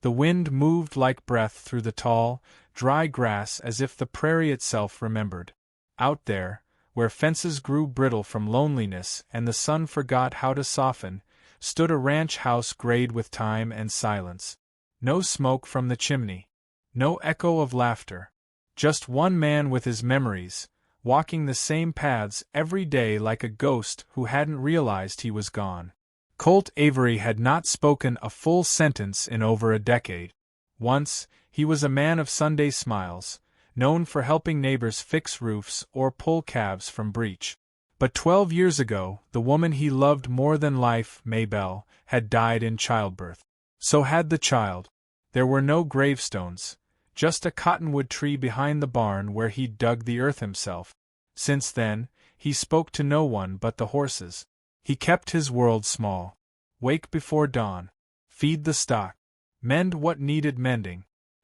The wind moved like breath through the tall, dry grass as if the prairie itself remembered. Out there, where fences grew brittle from loneliness and the sun forgot how to soften, stood a ranch house grayed with time and silence. No smoke from the chimney. No echo of laughter. Just one man with his memories, walking the same paths every day like a ghost who hadn't realized he was gone. Colt Avery had not spoken a full sentence in over a decade. Once, he was a man of Sunday smiles, known for helping neighbors fix roofs or pull calves from breech. But 12 years ago, the woman he loved more than life, Maybelle, had died in childbirth. So had the child. There were no gravestones, just a cottonwood tree behind the barn where he'd dug the earth himself. Since then, he spoke to no one but the horses. He kept his world small. Wake before dawn. Feed the stock. Mend what needed mending.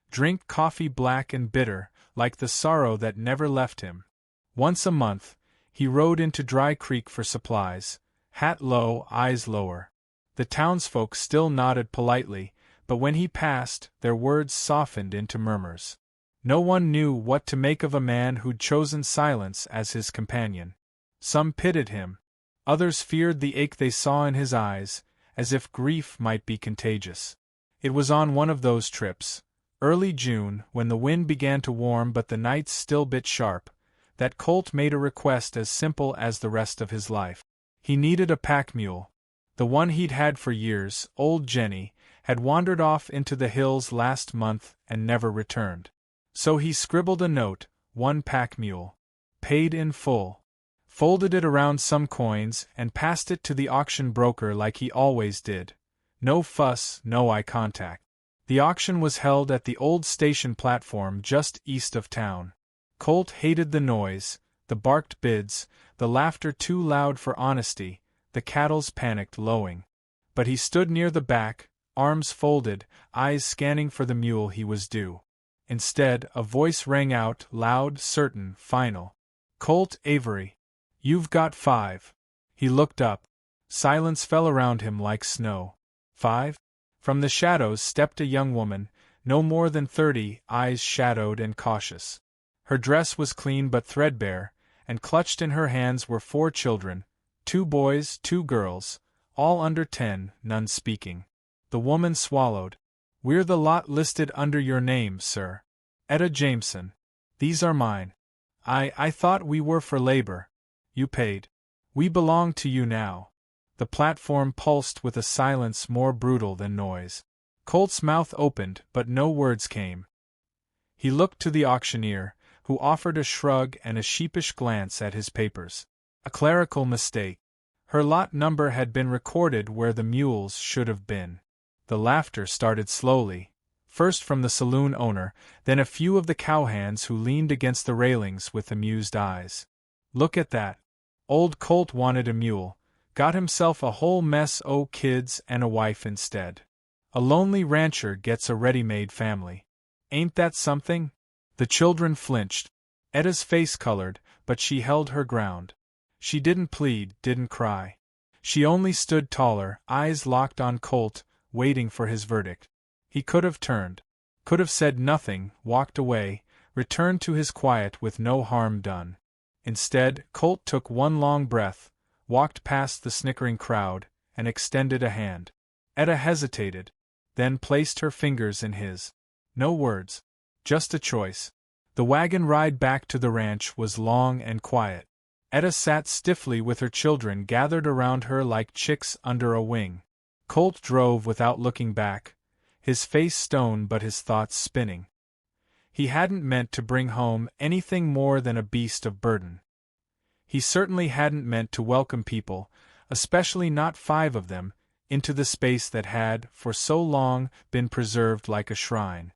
Drink coffee black and bitter, like the sorrow that never left him. Once a month, he rode into Dry Creek for supplies, hat low, eyes lower. The townsfolk still nodded politely, but when he passed, their words softened into murmurs. No one knew what to make of a man who'd chosen silence as his companion. Some pitied him. Others feared the ache they saw in his eyes, as if grief might be contagious. It was on one of those trips, early June, when the wind began to warm but the nights still bit sharp, that Colt made a request as simple as the rest of his life. He needed a pack mule. The one he'd had for years, old Jenny, had wandered off into the hills last month and never returned. So he scribbled a note, 1 pack mule. Paid in full. Folded it around some coins and passed it to the auction broker like he always did. No fuss, no eye contact. The auction was held at the old station platform just east of town. Colt hated the noise, the barked bids, the laughter too loud for honesty, the cattle's panicked lowing. But he stood near the back, arms folded, eyes scanning for the mule he was due. Instead, a voice rang out, loud, certain, final. Colt Avery. You've got 5. He looked up. Silence fell around him like snow. 5? From the shadows stepped a young woman, no more than 30, eyes shadowed and cautious. Her dress was clean but threadbare, and clutched in her hands were 4 children, 2 boys, 2 girls, all under 10, none speaking. The woman swallowed. We're the lot listed under your name, sir. Etta Jameson. These are mine. I thought we were for labor. You paid. We belong to you now. The platform pulsed with a silence more brutal than noise. Colt's mouth opened, but no words came. He looked to the auctioneer, who offered a shrug and a sheepish glance at his papers. A clerical mistake. Her lot number had been recorded where the mules should have been. The laughter started slowly, first from the saloon owner, then a few of the cowhands who leaned against the railings with amused eyes. Look at that. Old Colt wanted a mule, got himself a whole mess o' kids and a wife instead. A lonely rancher gets a ready-made family. Ain't that something? The children flinched. Etta's face colored, but she held her ground. She didn't plead, didn't cry. She only stood taller, eyes locked on Colt, waiting for his verdict. He could have turned. Could have said nothing, walked away, returned to his quiet with no harm done. Instead, Colt took one long breath, walked past the snickering crowd, and extended a hand. Etta hesitated, then placed her fingers in his. No words. Just a choice. The wagon ride back to the ranch was long and quiet. Etta sat stiffly with her children gathered around her like chicks under a wing. Colt drove without looking back, his face stone but his thoughts spinning. He hadn't meant to bring home anything more than a beast of burden. He certainly hadn't meant to welcome people, especially not 5 of them, into the space that had, for so long, been preserved like a shrine.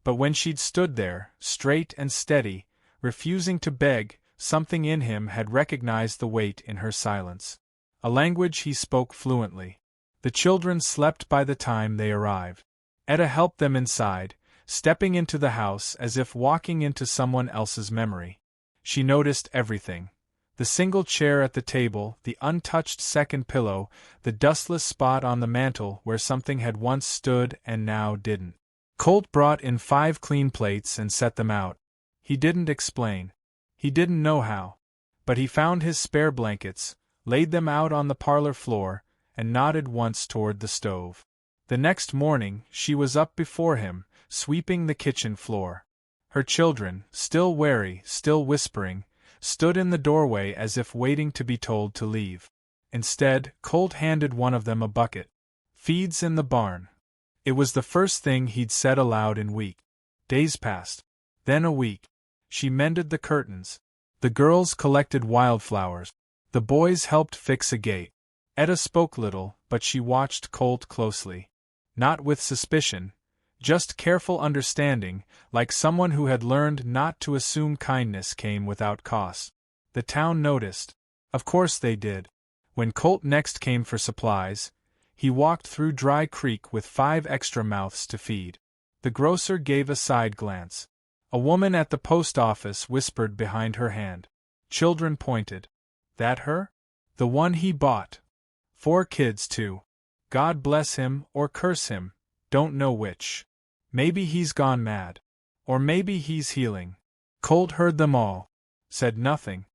But when she'd stood there, straight and steady, refusing to beg, something in him had recognized the weight in her silence. A language he spoke fluently. The children slept by the time they arrived. Etta helped them inside, stepping into the house as if walking into someone else's memory. She noticed everything. The single chair at the table, the untouched second pillow, the dustless spot on the mantel where something had once stood and now didn't. Colt brought in 5 clean plates and set them out. He didn't explain. He didn't know how. But he found his spare blankets, laid them out on the parlor floor, and nodded once toward the stove. The next morning, she was up before him, sweeping the kitchen floor. Her children, still wary, still whispering, stood in the doorway as if waiting to be told to leave. Instead, Colt handed one of them a bucket. "Feed's in the barn." It was the first thing he'd said aloud in weeks. Days passed. Then a week. She mended the curtains. The girls collected wildflowers. The boys helped fix a gate. Etta spoke little, but she watched Colt closely. Not with suspicion, just careful understanding, like someone who had learned not to assume kindness came without cost. The town noticed. Of course they did. When Colt next came for supplies, he walked through Dry Creek with 5 extra mouths to feed. The grocer gave a side glance. A woman at the post office whispered behind her hand. Children pointed. That her? The one he bought. 4 kids too. God bless him or curse him, don't know which. Maybe he's gone mad. Or maybe he's healing. Colt heard them all. Said nothing.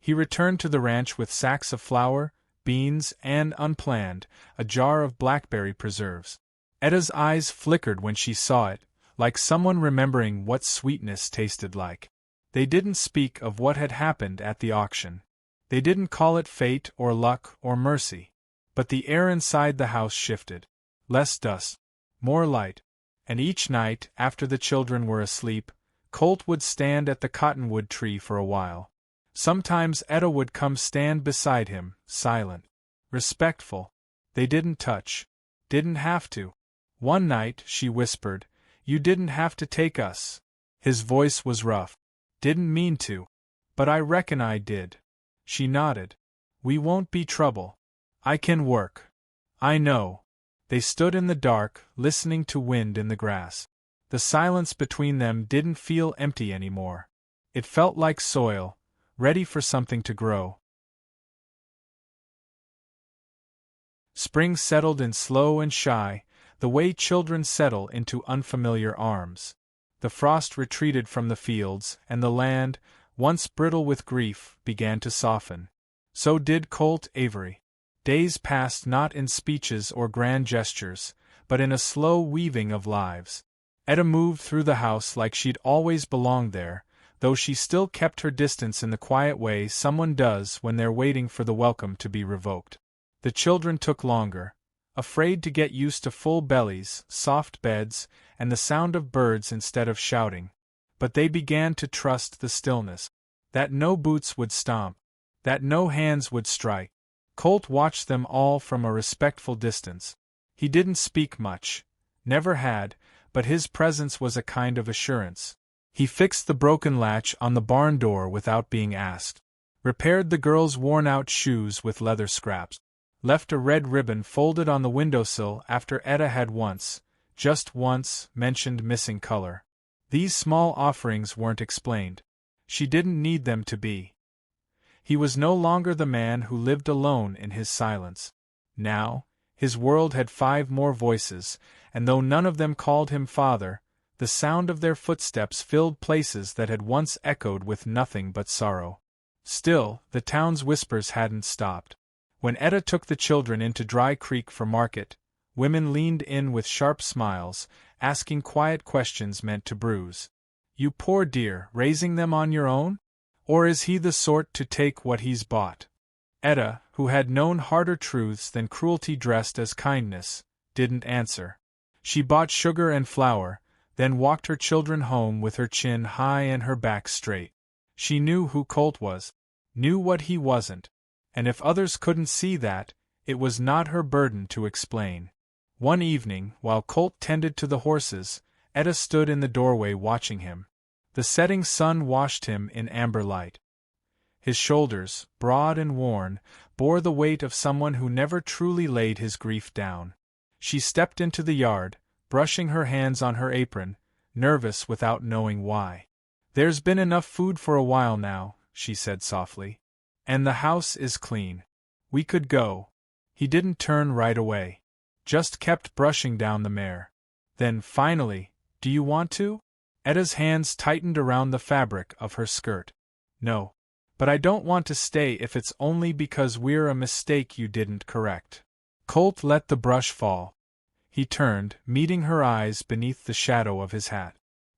He returned to the ranch with sacks of flour, beans, and, unplanned, a jar of blackberry preserves. Etta's eyes flickered when she saw it, like someone remembering what sweetness tasted like. They didn't speak of what had happened at the auction. They didn't call it fate or luck or mercy. But the air inside the house shifted. Less dust. More light. And each night, after the children were asleep, Colt would stand at the cottonwood tree for a while. Sometimes Etta would come stand beside him, silent. Respectful. They didn't touch. Didn't have to. One night, she whispered, "You didn't have to take us." His voice was rough. "Didn't mean to. But I reckon I did." She nodded. "We won't be trouble. I can work." "I know." They stood in the dark, listening to wind in the grass. The silence between them didn't feel empty anymore. It felt like soil, ready for something to grow. Spring settled in slow and shy, the way children settle into unfamiliar arms. The frost retreated from the fields, and the land, once brittle with grief, began to soften. So did Colt Avery. Days passed not in speeches or grand gestures, but in a slow weaving of lives. Etta moved through the house like she'd always belonged there, though she still kept her distance in the quiet way someone does when they're waiting for the welcome to be revoked. The children took longer, afraid to get used to full bellies, soft beds, and the sound of birds instead of shouting. But they began to trust the stillness. That no boots would stomp. That no hands would strike. Colt watched them all from a respectful distance. He didn't speak much. Never had, but his presence was a kind of assurance. He fixed the broken latch on the barn door without being asked. Repaired the girls' worn-out shoes with leather scraps. Left a red ribbon folded on the windowsill after Etta had once, just once, mentioned missing color. These small offerings weren't explained. She didn't need them to be. He was no longer the man who lived alone in his silence. Now, his world had 5 more voices, and though none of them called him father, the sound of their footsteps filled places that had once echoed with nothing but sorrow. Still, the town's whispers hadn't stopped. When Etta took the children into Dry Creek for market, women leaned in with sharp smiles, asking quiet questions meant to bruise. "You poor dear, raising them on your own? Or is he the sort to take what he's bought?" Etta, who had known harder truths than cruelty dressed as kindness, didn't answer. She bought sugar and flour, then walked her children home with her chin high and her back straight. She knew who Colt was, knew what he wasn't, and if others couldn't see that, it was not her burden to explain. One evening, while Colt tended to the horses, Etta stood in the doorway watching him. The setting sun washed him in amber light. His shoulders, broad and worn, bore the weight of someone who never truly laid his grief down. She stepped into the yard, brushing her hands on her apron, nervous without knowing why. "There's been enough food for a while now," she said softly. "And the house is clean. We could go." He didn't turn right away. Just kept brushing down the mare. Then, finally, Do you want to? Etta's hands tightened around the fabric of her skirt. No. But I don't want to stay if it's only because we're a mistake you didn't correct. Colt let the brush fall. He turned, meeting her eyes beneath the shadow of his hat.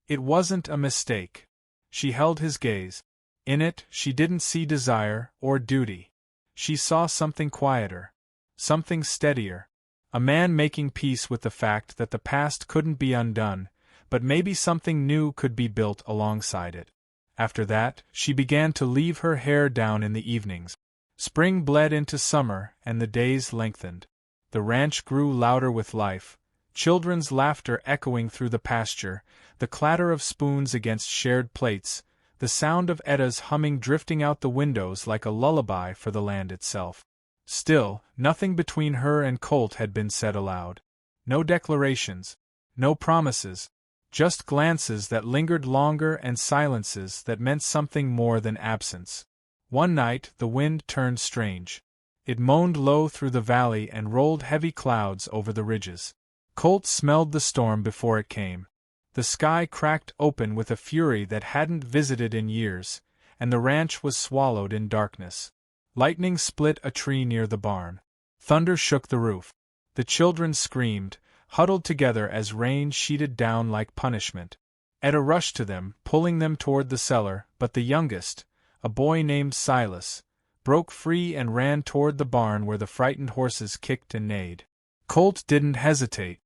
It wasn't a mistake. She held his gaze. In it, she didn't see desire or duty. She saw something quieter. Something steadier. A man making peace with the fact that the past couldn't be undone, but maybe something new could be built alongside it. After that, she began to leave her hair down in the evenings. Spring bled into summer, and the days lengthened. The ranch grew louder with life, children's laughter echoing through the pasture, the clatter of spoons against shared plates, the sound of Etta's humming drifting out the windows like a lullaby for the land itself. Still, nothing between her and Colt had been said aloud. No declarations, no promises, just glances that lingered longer and silences that meant something more than absence. One night the wind turned strange. It moaned low through the valley and rolled heavy clouds over the ridges. Colt smelled the storm before it came. The sky cracked open with a fury that hadn't visited in years, and the ranch was swallowed in darkness. Lightning split a tree near the barn. Thunder shook the roof. The children screamed, huddled together as rain sheeted down like punishment. Etta rushed to them, pulling them toward the cellar, but the youngest, a boy named Silas, broke free and ran toward the barn where the frightened horses kicked and neighed. Colt didn't hesitate.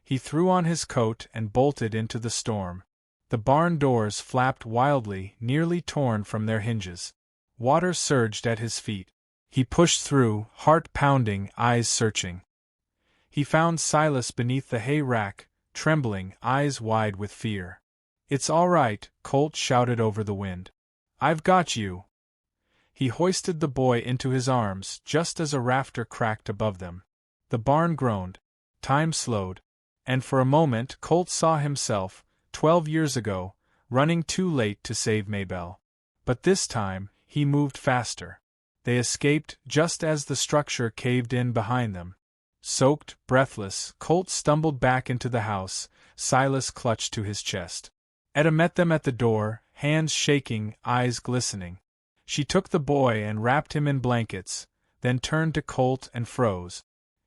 He threw on his coat and bolted into the storm. The barn doors flapped wildly, nearly torn from their hinges. Water surged at his feet. He pushed through, heart pounding, eyes searching. He found Silas beneath the hay rack, trembling, eyes wide with fear. "It's all right," Colt shouted over the wind. "I've got you." He hoisted the boy into his arms just as a rafter cracked above them. The barn groaned. Time slowed. And for a moment Colt saw himself, 12 years ago, running too late to save Maybelle. But this time, he moved faster. They escaped just as the structure caved in behind them. Soaked, breathless, Colt stumbled back into the house, Silas clutched to his chest. Etta met them at the door, hands shaking, eyes glistening. She took the boy and wrapped him in blankets, then turned to Colt and froze.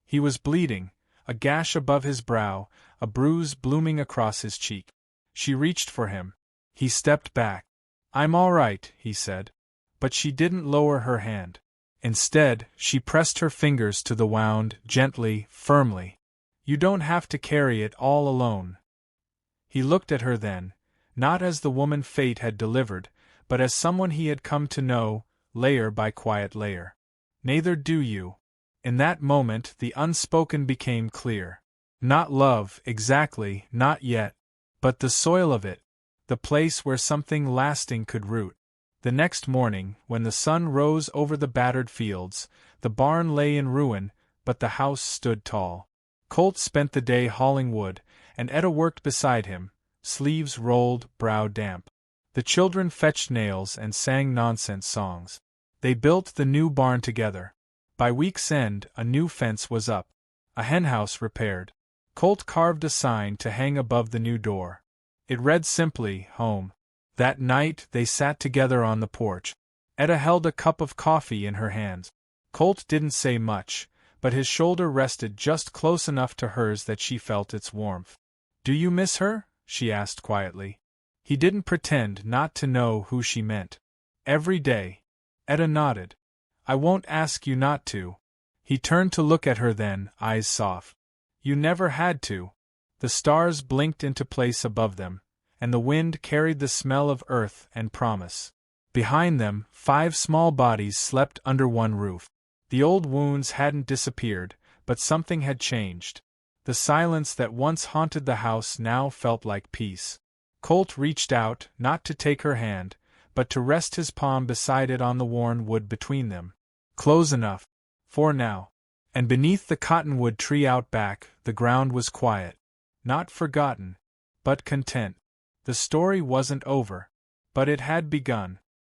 He was bleeding, a gash above his brow, a bruise blooming across his cheek. She reached for him. He stepped back. "I'm all right," he said. But she didn't lower her hand. Instead, she pressed her fingers to the wound, gently, firmly. "You don't have to carry it all alone." He looked at her then, not as the woman fate had delivered, but as someone he had come to know, layer by quiet layer. "Neither do you." In that moment the unspoken became clear. Not love, exactly, not yet. But the soil of it. The place where something lasting could root. The next morning, when the sun rose over the battered fields, the barn lay in ruin, but the house stood tall. Colt spent the day hauling wood, and Etta worked beside him, sleeves rolled, brow damp. The children fetched nails and sang nonsense songs. They built the new barn together. By week's end, a new fence was up. A henhouse repaired. Colt carved a sign to hang above the new door. It read simply, "Home." That night they sat together on the porch. Etta held a cup of coffee in her hands. Colt didn't say much, but his shoulder rested just close enough to hers that she felt its warmth. "Do you miss her?" she asked quietly. He didn't pretend not to know who she meant. "Every day." Etta nodded. "I won't ask you not to." He turned to look at her then, eyes soft. "You never had to." The stars blinked into place above them, and the wind carried the smell of earth and promise. Behind them, 5 small bodies slept under one roof. The old wounds hadn't disappeared, but something had changed. The silence that once haunted the house now felt like peace. Colt reached out, not to take her hand, but to rest his palm beside it on the worn wood between them. Close enough. For now. And beneath the cottonwood tree out back, the ground was quiet. Not forgotten, but content. The story wasn't over. But it had begun.